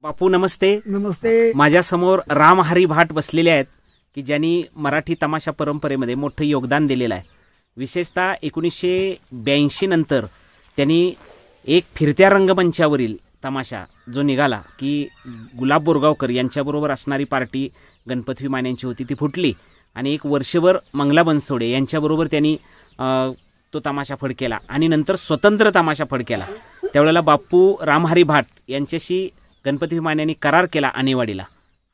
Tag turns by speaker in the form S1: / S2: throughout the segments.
S1: बापू नमस्ते.
S2: नमस्ते.
S1: माझ्या समोर रामहरी भाट बसलेले आहेत की ज्यांनी मराठी तमाशा परंपरेमध्ये मोठं योगदान दिलेलं आहे. विशेषतः 1982 नंतर त्यांनी एक फिरत्या रंगमंचावरील तमाशा जो निघाला की गुलाब बोरगावकर यांच्याबरोबर असणारी पार्टी गणपती मानेंची होती ती फुटली आणि एक वर्षभर मंगला बनसोडे यांच्याबरोबर त्यांनी तो तमाशा फडकेला आणि नंतर स्वतंत्र तमाशा फडकेला. त्यावेळेला बापू रामहरी भाट यांच्याशी गणपती मानेंनी करार केला आणेवाडीला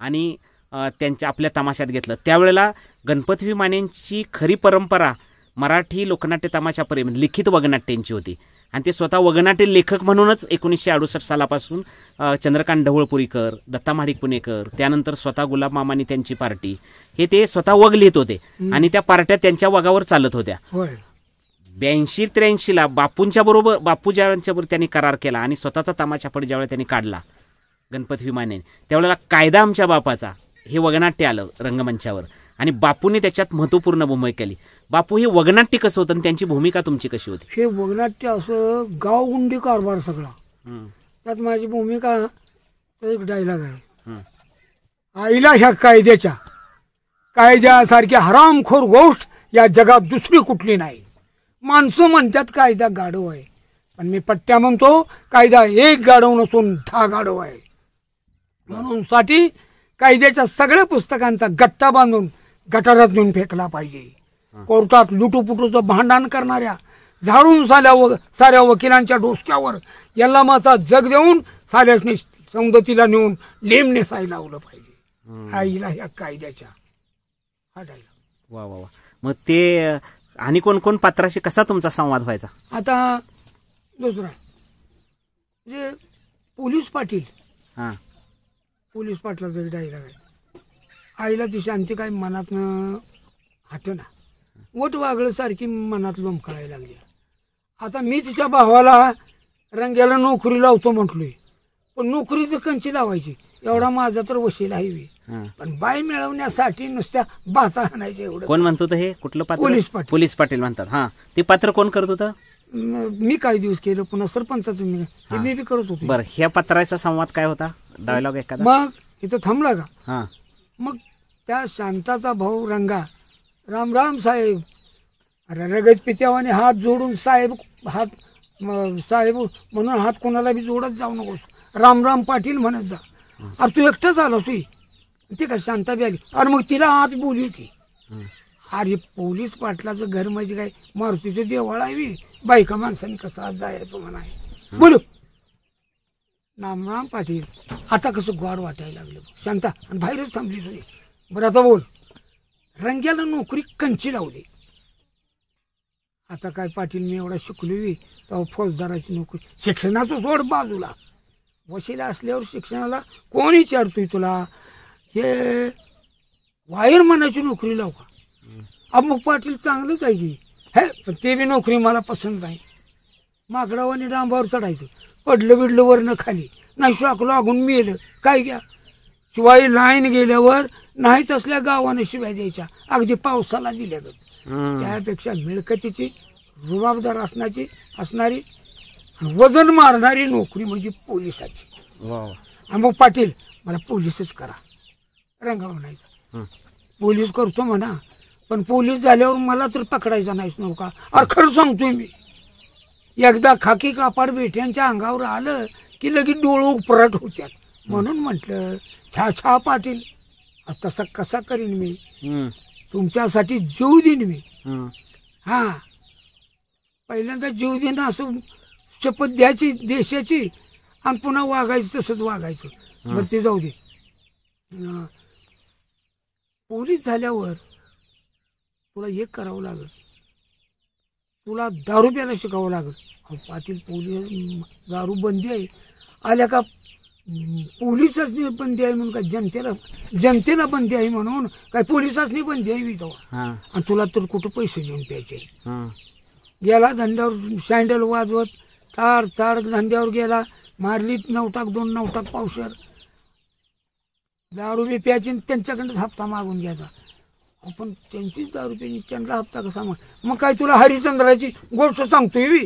S1: आणि त्यांच्या आपल्या तमाशात घेतलं. त्यावेळेला गणपती मानेंची खरी परंपरा मराठी लोकनाट्य तमाशापर्यंत लिखित वगनाट्यांची होती आणि ते स्वतः वगनाट्य लेखक म्हणूनच 1968 सालापासून चंद्रकांत ढवळपुरीकर, दत्ता महाडिक पुणेकर, त्यानंतर स्वतः गुलाब मामानी त्यांची पार्टी हे ते स्वतः वग लिहित होते आणि त्या पार्ट्या त्यांच्या वगावर चालत होत्या. 82-83 बापूंच्या बरोबर त्यांनी करार केला आणि स्वतःचा तमाशा फड ज्यावेळेला त्यांनी काढला गणपती माने त्यावेळेला कायदा आमच्या बापाचा हे वगनाट्य आलं रंगमंचावर आणि बापूंनी त्याच्यात महत्त्वपूर्ण भूमिका केली. बापू हे वगनाट्य कसं होतं आणि त्यांची भूमिका तुमची कशी होती?
S2: हे वगनाट्य असं गावगुंडी कारभार सगळा. त्यात माझी भूमिका एक डायलॉग आहे, आईला ह्या कायद्यासारखी हरामखोर गोष्ट या जगात दुसरी कुठली नाही. माणसं म्हणतात कायदा गाढव आहे, पण मी पट्ट्या म्हणतो कायदा एक गाढव नसून 10 गाढव आहे. म्हणून साठी कायद्याच्या सगळ्या पुस्तकांचा गट्टा बांधून गटारात नेऊन फेकला पाहिजे. कोर्टात लुटूपुटूचं भांडण करणाऱ्या झाडून साऱ्या वकिलांच्या डोसक्यावर यल्लामाचा जग देऊन साल्यासनी सौंदतीला नेऊन लेम नेसायला लावलं पाहिजे. आईला ह्या कायद्याच्या हा डायलॉग.
S1: वा वा वा. मग ते आणि कोण कोण पात्राशी कसा तुमचा संवाद व्हायचा?
S2: आता दुसरा जे पोलीस पाटील, पोलीस पाटलाचा डायलॉग आहे, आईला ती शांती काय मनातनं हटना, वट वागळ सारखी मनात लोंबकळायला लागली. आता मी तिच्या भावाला रंग्याला नोकरी लावतो म्हटलोय, पण नोकरीचं कंची लावायची एवढा माझा तर वशील आहे. पण बाय मिळवण्यासाठी नुसत्या बाता आणायच्या एवढं.
S1: कोण म्हणतो हे कुठलं पात्र?
S2: पोलीस पाटील.
S1: पोलीस पाटील म्हणतात. हा, ते पात्र कोण करत होतं?
S2: मी काही दिवस केलं, पुन्हा सरपंचाचं मी बी करत होतो.
S1: बरं, ह्या पत्राचा संवाद काय होता? डायलॉग एखादा?
S2: मग इथं थांबला का?
S1: हा.
S2: मग त्या शांताचा भाऊ रंगा, राम राम साहेब, रगत पित्यावाने हात जोडून साहेब म्हणून हात कोणाला बी जोडत जाऊ नकोस, राम राम पाटील म्हणत जा. अरे तू एकटाच आला तुई ते का? शांता बी आली. अरे मग तिला हात बोलली होती. अरे पोलीस पाटलाचं घर म्हणजे काय मारुतीचं देवळ आहे, बायका माणसाने कसं आज जायचं म्हणाय. बोलू राम राम पाटील. आता कसं गोड वाटायला लागलं शांता, आणि बाहेरच थांबली तुझी. बरं आता बोल. रंग्याला नोकरी कंची लावली. आता काय पाटील मी एवढा शिकलोय तेव्हा फौजदाराची नोकरी, शिक्षणाचं जोड बाजूला, वशिला असल्यावर शिक्षणाला कोण विचारतोय तुला? हे वायरमनाची नोकरी लाव का? मग पाटील चांगलंच आहे की, हे पण ते बी नोकरी मला पसंत नाही. माकडावानी डांबावर चढायचं, पडलं बिडलं वरनं खाली, नाही शाक लागून मेलं काय घ्या. शिवाय लाईन गेल्यावर नाही तसल्या गावानं शिवाय द्यायच्या, अगदी पावसाला दिल्यागत. त्यापेक्षा मिळकतीची रुबाबदार असणारी वजन मारणारी नोकरी म्हणजे पोलिसाची. मग पाटील मला पोलीसच करा. रंगा म्हणायचा, पोलीस करतो म्हणा, पण पोलीस झाल्यावर मला तर पकडायचा नाहीच नव्हता. अरे खरं सांगतोय मी, एकदा खाकी कापड बेट्यांच्या अंगावर आलं की लगेच डोळं उपराट होत्यात. म्हणून म्हटलं छा पाटील तसा कसा करीन मी, तुमच्यासाठी जीव देईन मी. हा, पहिल्यांदा जीव देणं असं शपथ द्यायची देशाची आणि पुन्हा वागायचं तसंच वागायचं. बरं ते जाऊ दे. पोलीस झाल्यावर तुला एक करावं लागल, तुला दारू प्यायला शिकावं लागल. पाटील पोलीस दारू बंदी आहे, आल्या का पोलिसच बंदी आहे म्हणून काय जनतेला बंदी आहे म्हणून काय पोलिसाच बंदी आहे तेव्हा. आणि तुला तर कुठं पैसे देऊन प्यायचे. गेला धंद्यावर सँडल वाजवत ताड धंद्यावर गेला, मारली 9 टाक 2 9 टाक पावशर दारू बी प्यायची, त्यांच्याकडे हप्ता मागून घ्यायचा. आपण त्यांचीच दारू प्यायची, त्यांना हप्ता कसा मग काय तुला हरिश्चंद्राची गोष्ट सांगतोय.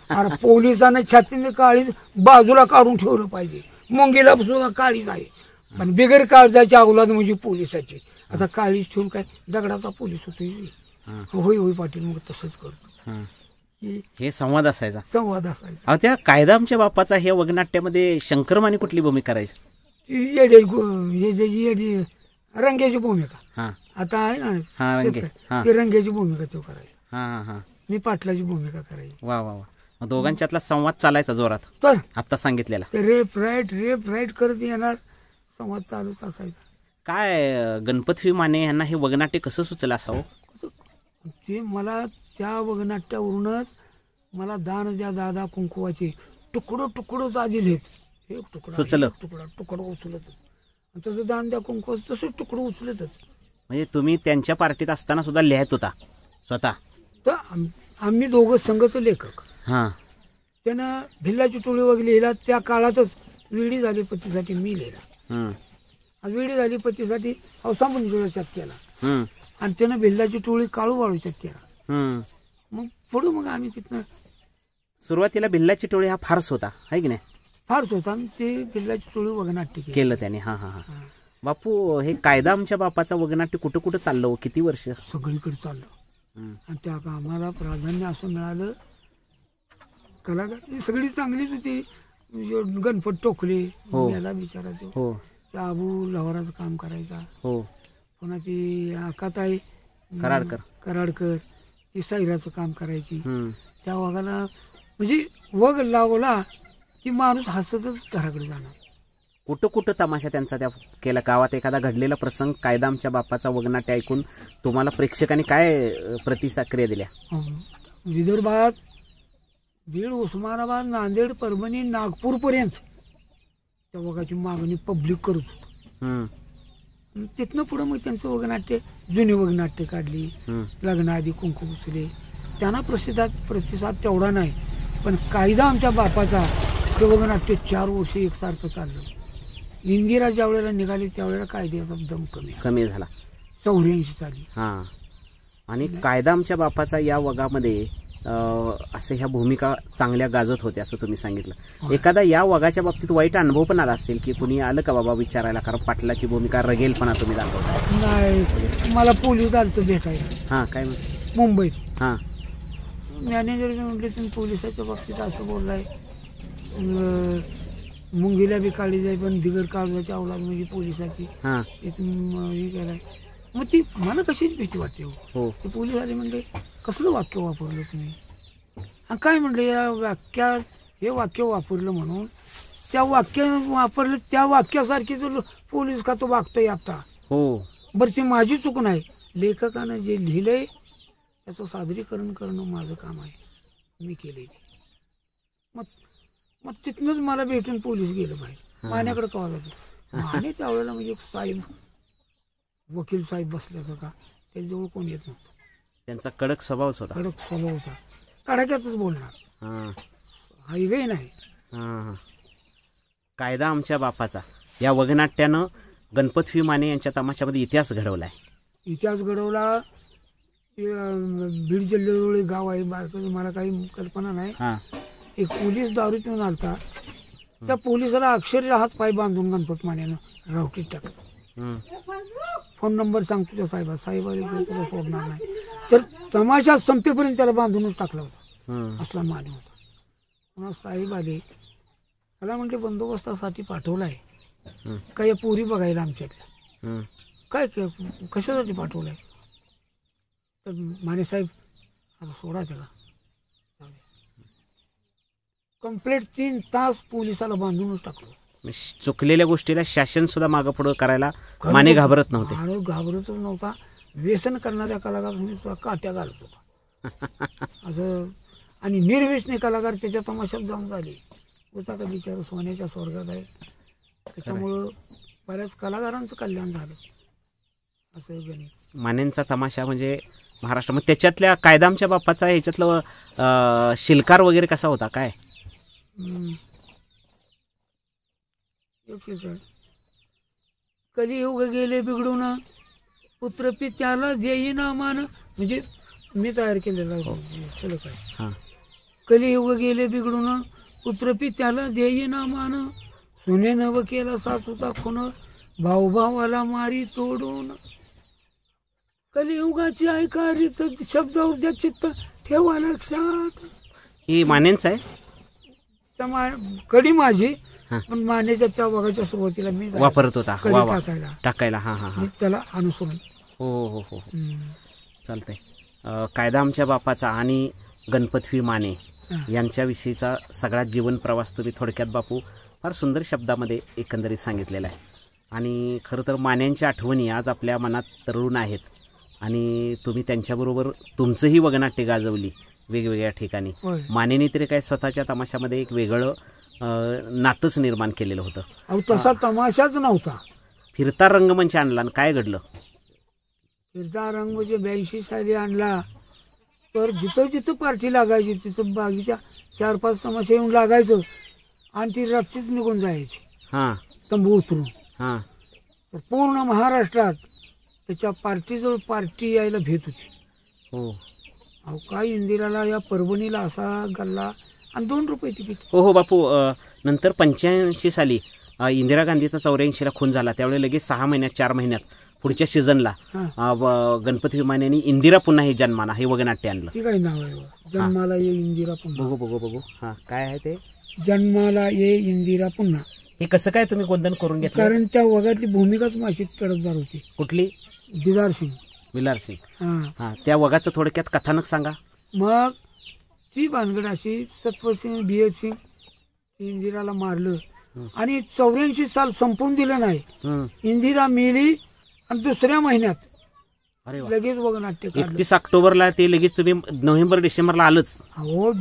S2: अरे पोलिसांना छातीने काळी बाजूला काढून ठेवलं पाहिजे. मुंगीला सुद्धा काळीच आहे, पण बिगर काळजाची अवलाद म्हणजे पोलिसाची. आता काळीच ठेवून काय दगडाचा पोलीस होतो. होय होय पाटील, मग तसंच करतो.
S1: हे संवाद असायचा.
S2: संवाद असायचा.
S1: अहो, त्या कायदा आमच्या बापाचा ह्या वगनाट्यामध्ये शंकरमाने कुठली भूमिका करायची?
S2: येडी रंग्याची भूमिका.
S1: हा
S2: आता आहे
S1: हा,
S2: ना
S1: रंगे. हा.
S2: ती रंग्याची भूमिका तो करायचा.
S1: हा हा हा.
S2: मी पाटलाची भूमिका करायची.
S1: वा वा वा. मग दोघांच्यातला संवाद चालायचा जोरात
S2: तर
S1: आता सांगितलेला.
S2: ते रेप राईट करत येणार, संवाद चालूच असायचा.
S1: काय गणपतराव माने यांना हे वगनाट्य कसं सुचलं असावं?
S2: ते मला त्या वगनाट्यावरूनच मला दान द्या दादा कुंकुवाचे तुकडं दिलेत. हे
S1: सुचलं.
S2: तुकडं उचलत, तसं दान द्या कुंकू तसं तुकडं उचलतच.
S1: म्हणजे तुम्ही त्यांच्या पार्टीत असताना सुद्धा लिहायत होता स्वतः?
S2: तर आम्ही दोघं संघच लेखक.
S1: हा.
S2: त्यानं भिल्लाची टोळी वगैरे लिहिला, त्या काळातच विडी झाली पतीसाठी मी लिहिला. आज विडी झाली पतीसाठी अवसांबून जोड्याच्यात केला, आणि त्यानं भिल्लाची टोळी काळू वाळूच्यात केला. मग पुढं मग आम्ही तिथनं
S1: सुरुवातीला भिल्लाची टोळी हा फारस होता, आहे की नाही?
S2: फारच होता, आणि ते भिल्लाची टोळी वगनाट्य
S1: केलं त्याने. हा हा हा. बापू, हे कायदा आमच्या बापाचा वगनाट्य कुठं कुठं चाललं हो? किती वर्ष?
S2: सगळीकडे चाललं. आणि त्या आम्हाला प्राधान्य असं मिळालं. कलाकार सगळी चांगलीच होती. गणपत टोकले याला विचारायचो.
S1: हो.
S2: त्या आबू लवाराचं काम करायचा.
S1: हो.
S2: पुन्हा ती आकाताई कराडकर ती सायराचं काम करायची. त्या वाघाला म्हणजे वग लावला की माणूस हसतच घराकडे जाणार.
S1: कुठं कुठं तमाशा त्यांचा त्या केला? गावात एखादा घडलेला प्रसंग कायदा आमच्या बापाचा वगनाट्य ऐकून तुम्हाला प्रेक्षकांनी काय प्रतिक्रिया दिल्या?
S2: विदर्भात बीड, उस्मानाबाद, नांदेड, परभणी, नागपूर पर्यंत त्या वगाची मागणी पब्लिक करत होत. तिथनं पुढं मग त्यांचं वगनाट्य, जुने वगनाट्य काढली, लग्नाआधी कुंकू पुसले. त्यांना प्रतिसाद तेवढा नाही, पण कायदा आमच्या बापाचा हे वगनाट्य 4 वर्ष एकसारखं चाललं. इंदिरा ज्या वेळेला निघाली त्यावेळेला कायद्याचा दम कमी झाला. 84 साली.
S1: हा. आणि कायदा आमच्या बापाचा या वगामध्ये असं ह्या भूमिका चांगल्या गाजत होत्या असं तुम्ही सांगितलं. एखादा या वगाच्या बाबतीत वाईट अनुभव पण आला असेल की कुणी आलं का बाबा विचारायला? कारण पाटलाची भूमिका रगेलपणा तुम्ही दाखवता.
S2: नाही, मला पोलीस आलतं भेटायला.
S1: हा. काय
S2: मुंबईत.
S1: हा.
S2: मॅनेजर म्हटले तुम्ही पोलिसाच्या बाबतीत असं बोललाय, मुंगीला बी काळी जाय पण बिगर काळजाची अवलाद म्हणजे पोलिसाची, हे केलाय. मग ती मला कशीच भीती वाटते. हो. ते पोलीस आले म्हणले कसलं वाक्य वापरलं तुम्ही? काय म्हणलं हे वाक्य वापरलं म्हणून त्या वाक्य वापरलं, त्या वाक्यासारखी जो पोलीस का तो वागतोय आता. हो. बरं, ती माझी चूक नाही. लेखकानं जे लिहिलंय त्याचं सादरीकरण करणं माझं काम आहे, मी केलंय ते. मग तिथनंच मला भेटून पोलीस गेलं बाहेर. मान्याकडे कवा जातो माने त्यावेळेला म्हणजे साहेब, वकील साहेब बसल्याचं का त्याच्याजवळ कोण येत नव्हतं.
S1: त्यांचा कडक स्वभावच होता.
S2: कडक स्वभाव होता. कडाक्यातच बोलणार, हायवे नाही.
S1: कायदा आमच्या बापाचा या वगनाट्यानं गणपतराव माने यांच्या तमाशामध्ये इतिहास घडवलाय. बीड जिल्ह्याजवळ गाव आहे बारकाचं, मला काही कल्पना नाही. एक पोलीस दारू पिऊन आलता, त्या पोलिसाला अक्षरशः हात पाय बांधून गणपत मानेनं रावटीत टाकलं. फोन नंबर सांगतो त्या साहेबाला तुला सोडणार नाही. तर तमाशा संपेपर्यंत त्याला बांधूनच टाकला होता. असला माने होता. पुन्हा साहेब आले, त्याला म्हटले बंदोबस्तासाठी पाठवलाय काय या पोरी बघायला आमच्यातल्या? काय कशासाठी पाठवलाय? तर माने साहेब आता सोडा त्याला. कंप्लीट 3 तास पोलिसाला बांधूनच टाकलो. चुकलेल्या गोष्टीला शासन सुद्धा मागं पुढं करायला माने घाबरत नव्हते.
S2: घाबरतच नव्हता. व्यसन करणाऱ्या कलाकार काट्या घालत होता असं. आणि निर्व्यसनी कलाकार त्याच्या तमाशात जाऊन झाले होता का बिचारा सोन्याच्या स्वर्गात आहे. त्याच्यामुळं बऱ्याच कलाकारांचं कल्याण झालं असं गणित.
S1: मानेंचा तमाशा म्हणजे महाराष्ट्रामध्ये त्याच्यातल्या कायदा आमच्या बापाचा ह्याच्यातलं शिलकार वगैरे कसा होता काय?
S2: कलियुग गेले बिघडून पुत्र पित्याला देईना मान, म्हणजे मी तयार केलेला शिलकार. कलियुग गेले बिघडून पुत्र पित्याला देईना मान, सुने नव केला सासूचा खून, भाऊ भावाला मारी तोडून, कलियुगाची ऐका रीत, शब्दावर द्या चित्त ठेवा लक्षात.
S1: ही मानेंच आहे.
S2: कडी माझी,
S1: हा.
S2: पण मानेच्या त्या बघायच्या सुरुवातीला मी
S1: वापरत होता
S2: कडी
S1: वा वा.
S2: टाकायला
S1: टाकायला. हा हा हा.
S2: मी त्याला अनुसरून.
S1: हो हो हो हो. चालतंय. कायदा आमच्या बापाचा आणि गणपतवी माने यांच्याविषयीचा सगळा जीवन प्रवास तुम्ही थोडक्यात बापू फार सुंदर शब्दामध्ये एकंदरीत सांगितलेला आहे. आणि खरं तर मान्यांच्या आठवणी आज आपल्या मनात तरुण आहेत आणि तुम्ही त्यांच्याबरोबर तुमचंही वगनाट्य गाजवली वेगवेगळ्या ठिकाणी.
S2: होय.
S1: मानेने तरी काय स्वतःच्या तमाशामध्ये एक वेगळं नातंच निर्माण केलेलं होतं.
S2: अहो तसा तमाशाच नव्हता.
S1: फिरता रंगमंच आणला आणि काय घडलं?
S2: फिरता रंग म्हणजे 82 साली आणला तर जिथं जिथं पार्टी लागायची तिथं बागीच्या 4-5 तमाशे येऊन लागायचं आणि ती रात्रीच निघून जायची
S1: हां
S2: तंबू उतरून.
S1: हां.
S2: तर पूर्ण महाराष्ट्रात त्याच्या पार्टीजवळ पार्टी यायला भेट होती.
S1: हो
S2: अहो काय इंदिराला या परभणीला असा गल्ला आणि 2 रुपये तिकीट.
S1: हो हो बापू. नंतर 85 साली इंदिरा गांधीचा 84ला खून झाला. त्यावेळी लगेच 6 महिन्यात 4 महिन्यात पुढच्या सीझनला गणपती मानेंनी इंदिरा पुन्हा हे जन्माला हे वगनाट्य आणलं.
S2: हे काय नाव आहे? जन्माला ये इंदिरा पुन्हा.
S1: बघू बघू बघू. हां काय आहे ते?
S2: जन्माला ये इंदिरा पुन्हा.
S1: हे कसं काय तुम्ही गोंधन करून घेतलं?
S2: कारण त्या वगातली भूमिकाच माझी तडकदार होती.
S1: कुठली?
S2: दिदार सिंग.
S1: विलार सिंग.
S2: हा.
S1: हां त्या वगाचं थोडक्यात कथानक सांगा.
S2: मग ती भानगड अशी सत्वसिंग बीएच सिंग इंदिराला मारलं आणि 84 साल संपून दिलं नाही. इंदिरा मेली आणि दुसऱ्या महिन्यात
S1: अरे वा.
S2: लगेच वगनाट्य काढलं.
S1: 31 ऑक्टोबरला ते लगेच तुम्ही नोव्हेंबर डिसेंबरला आलंच.
S2: अहो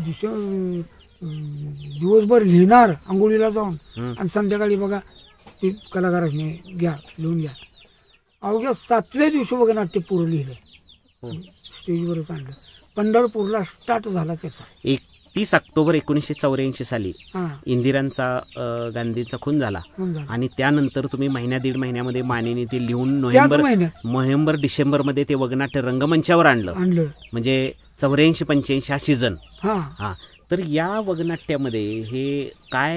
S2: दिवसभर लिहिणार आंघोळीला जाऊन आणि संध्याकाळी बघा ते कलाकारांनी घ्या लिहून घ्या. अवघ्या 7व्या दिवशी वगनाट्य पूर्ण लिहिलंय. स्टेजवरच आणलं. पंढरपूरला स्टार्ट झाला त्याचा.
S1: 31 ऑक्टोबर 1984 साली
S2: हा
S1: इंदिरांचा गांधींचा खून झाला आणि त्यानंतर तुम्ही दीड महिन्यामध्ये मानेने ते लिहून नोव्हेंबर डिसेंबरमध्ये ते वगनाट्य रंगमंचावर आणलं. म्हणजे 84-85 हा सीझन. हा. तर या वगनाट्यामध्ये हे काय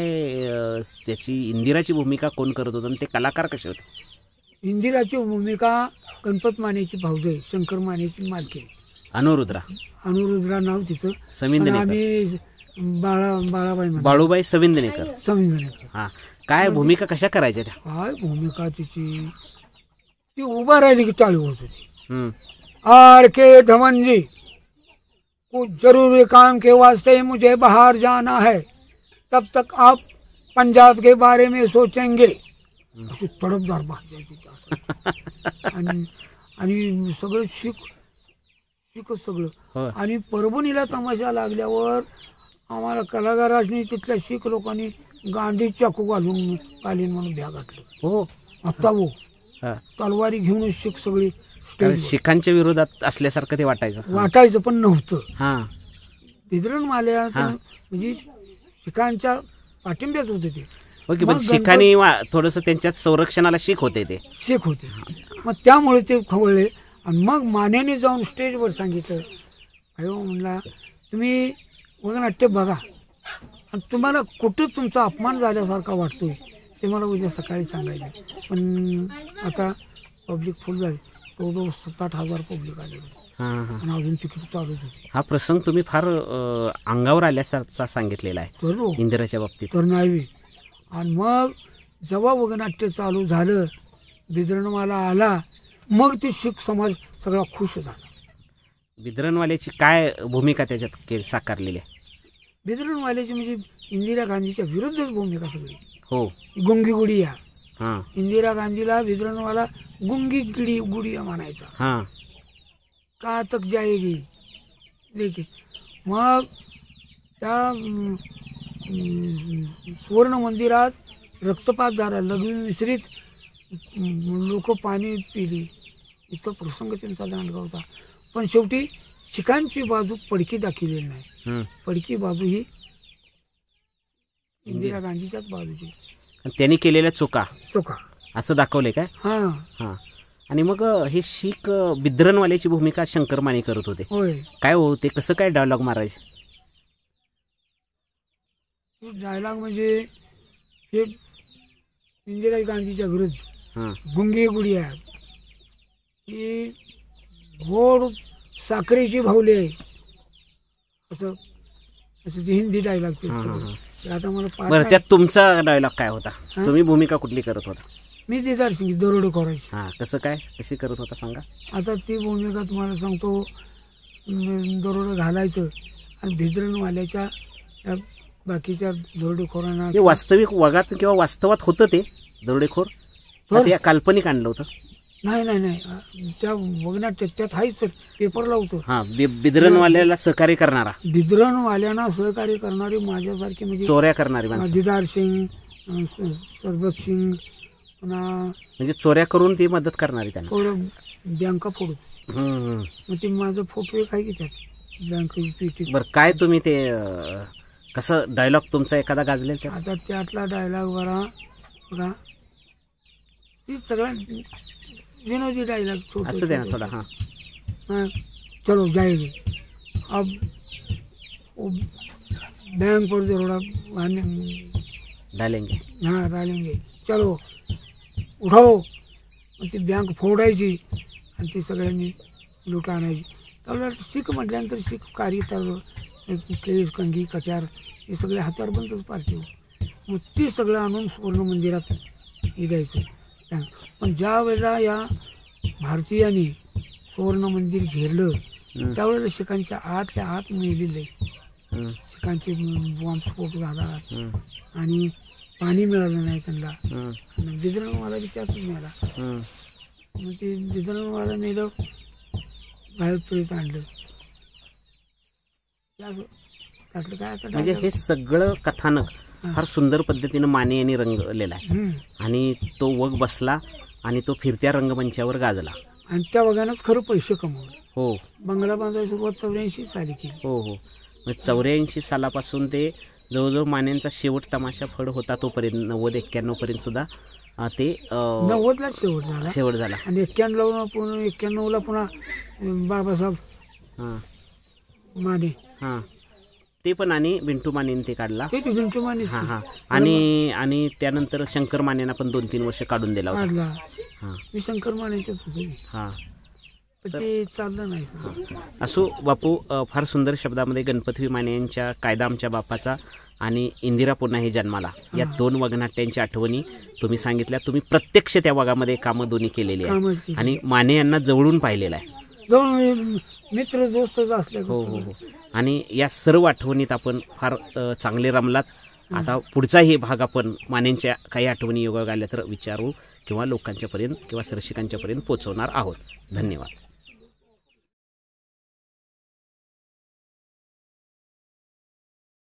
S1: त्याची इंदिराची भूमिका कोण करत होतं आणि ते कलाकार कसे होते?
S2: इंदिराची भूमिका गणपत मानेची भाऊजाई शंकर मानेची मालकी अनुरुद्रा नाव तिचं.
S1: सविंदनेकर.
S2: आम्ही बाळाबाई
S1: बाळूबाई सविंदनेकर. हा. काय भूमिका कशा करायच्या त्या?
S2: काय भूमिका तिची? ती उभा राहिली की चालू होत होती. आर के धमनजी कुछ जरूरी काम के वास्ते मुझे बाहर जाना है, तब तक आप पंजाब के बारे में सोचेंगे. अशी तडफदार भाषा आणि सगळं शिकत सगळं. आणि परभणीला तमाशा लागल्यावर आम्हाला कलाकारांनी तिथल्या शीख लोकांनी गांधी चाकू घालून कालीन म्हणून भ्या घातलं.
S1: हो
S2: आता हो तलवारी घेऊन शीख सगळी
S1: शिखांच्या विरोधात असल्यासारखं ते
S2: वाटायचं पण नव्हतं.
S1: हा.
S2: बिद्रन माल्या म्हणजे शिखांच्या पाठिंब्यात होते ते.
S1: ओके. पण शिखांनी थोडस त्यांच्यात संरक्षणाला शीख होते.
S2: मग त्यामुळे ते खवळले. आणि मग मान्याने जाऊन स्टेजवर सांगितलं, अयो म्हणला तुम्ही वगनाट्य बघा आणि तुम्हाला कुठं तुमचा अपमान झाल्यासारखा वाटतोय ते मला उद्या सकाळी सांगायचं. पण आता पब्लिक फुल झाली. 7-8 हजार पब्लिक आले आणि अजून तिकीट चालूच होती.
S1: हा प्रसंग तुम्ही फार अंगावर आल्यासारखा सांगितलेला आहे इंदिराच्या बाबतीत.
S2: तर नाही. आणि मग जेव्हा वगनाट्य चालू झालं बिद्रनवाला आला मग ते शीख समाज सगळा खुश झाला.
S1: बिद्रनवाल्याची काय भूमिका त्याच्यात साकारलेली आहे?
S2: बिद्रनवाल्याची म्हणजे इंदिरा गांधीच्या विरुद्धच भूमिका सगळी.
S1: हो.
S2: गुंगी गुडिया. इंदिरा गांधीला बिद्रनवाला गुंगी गुडिया म्हणायचा. का तक जाएगी देखील. मग त्या सुवर्ण मंदिरात रक्तपात झाला. लग्न मिश्रित लोक पाणी पिली. इतका प्रसंग त्यांचा दांडगा होता. पण शेवटी शिखांची बाजू पडकी दाखवलेली नाही. पडकी बाजू ही इंदिरा गांधीच्याच बाजूची.
S1: त्यांनी केलेल्या चुका असं दाखवले काय?
S2: हा.
S1: आणि मग हे शीख बिद्रनवाल्याची भूमिका शंकर माने करत होते.
S2: होय.
S1: काय होते? कसं काय डायलॉग मारायचे?
S2: डायलॉग म्हणजे हे इंदिरा गांधीच्या विरुद्ध
S1: हां
S2: गुंगी गुडिया ही गोड साखरेची भावली आहे असं असं ते हिंदी डायलॉग ते आता मला पाठ
S1: बरं,
S2: नाही.
S1: त्यात तुमचा डायलॉग काय होता? तुम्ही भूमिका कुठली करत होता?
S2: मी देदार सिंग दरोडे करायची.
S1: हां, कसं काय, कशी करत होता सांगा?
S2: आता ती भूमिका तुम्हाला सांगतो, दरोडे घालायचं आणि भिद्रणवाल्याच्या त्या बाकीच्या दरोडेखोरांना
S1: हे वास्तविक वगात किंवा वास्तवात होतं ते दरोडेखोर?
S2: तर-
S1: ते काल्पनिक आणलं होतं?
S2: नाही नाही नाही त्या बघण्यात त्यात आहेच सर, पेपरला होतं.
S1: हां, बिद्रणवाल्याला सहकार्य करणारा,
S2: भिद्रणवाल्यांना सहकार्य करणारी माझ्यासारखी म्हणजे
S1: चोऱ्या करणारी माणसं,
S2: दिदार सिंग, सरबत सिंग, पुन्हा
S1: म्हणजे चोऱ्या करून ती मदत करणारी त्यांना.
S2: थोडं बँका फोडत.
S1: हम्म.
S2: मग ते माझं फोटो एक आहे की त्यात बँकेची पेटी.
S1: बरं, काय तुम्ही ते कसं डायलॉग तुमचा एखादा गाजलेला त्यात?
S2: आता त्यातला डायलॉग बघा ती सगळा विनोदी डायलॉग
S1: असं द्या ना थोडा. हां
S2: हाँ, चलो जाएंगे अब वो बैंक पर दरोड़ा
S1: डालेंगे.
S2: हाँ डालेंगे, चलो उठाओ. मग ती बँक फोडायची आणि ती सगळ्यांनी लूट आणायची. त्यावेळेला शीख म्हटल्यानंतर शीख कार्य चालू, केस कंगी कट्यार हे सगळे हत्यार बनतच पार्टी. मग ती सगळं आणून सुवर्ण मंदिरात हे द्यायचं. पण ज्या वेळेला या भारतीयांनी सुवर्ण मंदिर घेरलं त्यावेळेला शिखांच्या आतल्या आत मेलेलं आहे. शिखांचे बॉम्बस्फोट झाला आणि पाणी मिळालं नाही त्यांना. आणि बिद्रणवाला बी त्यातच मिळाला. मग ते बिद्रणवाला नेलं, बाहेर प्रेत आणलं. त्यातलं काय आता
S1: म्हणजे हे सगळं कथानक फार सुंदर पद्धतीनं माने यांनी रंगलेला आहे आणि तो वग बसला आणि तो फिरत्या रंगमंचावर गाजला.
S2: आणि त्या वगानंच खरं पैसे कमवले.
S1: हो
S2: बंगला बांधायची सुरुवात 84 साली केली.
S1: हो हो. 84 सालापासून ते जवळजवळ मानेंचा शेवट तमाशा फड होता तोपर्यंत 90-91 पर्यंत सुद्धा ते
S2: 90ला
S1: शेवट झाला.
S2: आणि 91ला पुन्हा बाबासाहेब
S1: हां
S2: माने
S1: हां, ते पण आणि बिंटू मानेने ते काढला.
S2: ते बिंटू माने
S1: हां हां. आणि त्यानंतर शंकर मानेना पण 2-3 वर्ष काढून दिला होता.
S2: काढला.
S1: हां
S2: मी शंकर मानेच्याच होतो.
S1: हां.
S2: पण ते चाललं नाही सर.
S1: असो बापू, फार सुंदर शब्दामध्ये गणपती माने यांच्या कायदा आमच्या बापाचा आणि इंदिरा पुन्हा हे जन्माला या 2 वगनाट्यांच्या आठवणी तुम्ही सांगितल्या. तुम्ही प्रत्यक्ष त्या वगामध्ये कामं दोन्ही केलेली आहे आणि माने यांना जवळून पाहिलेलं आहे.
S2: दोन मित्र दोस्तच असले.
S1: हो हो हो. आणि या सर्व आठवणीत आपण फार चांगले रमलात. आता पुढचाही भाग आपण मानेंच्या काही आठवणी योगायोग आल्या तर विचारू किंवा लोकांच्यापर्यंत किंवा रसिकांच्यापर्यंत पोहोचवणार आहोत. धन्यवाद.